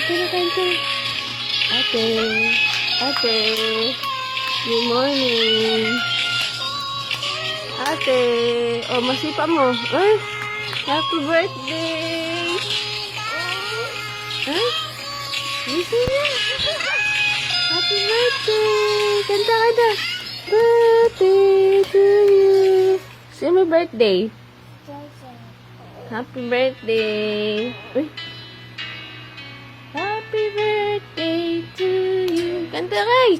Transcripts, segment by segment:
Ate. Ate. Ate. Good morning. Ate. Oh, masipa mo. Ay, happy birthday. Ay, gising niya. Happy birthday. Kanta ka na. Birthday to you. Sino may birthday? Happy birthday. Uy. Happy birthday to you. Kanta kay.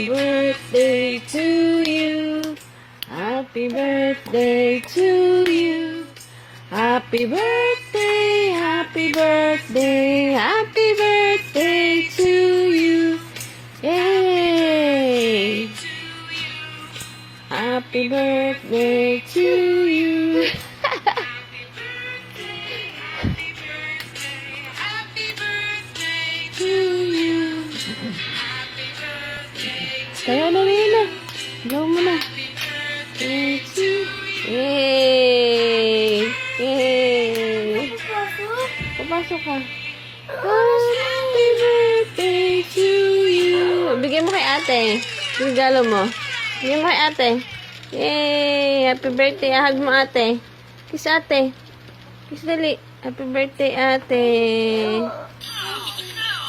Birthday to you. Happy birthday to you. Happy birthday, happy birthday, happy birthday to you. Yay! Happy birthday to you. Kaya na rin na. Gawin mo na. Yay! Yay! Papasok ka. Happy birthday to you. Bigyan mo kay ate. Regalo mo. Bigyan mo kay ate. Yay! Happy birthday. Ahag mo ate. Kiss ate. Kiss dali. Happy birthday ate.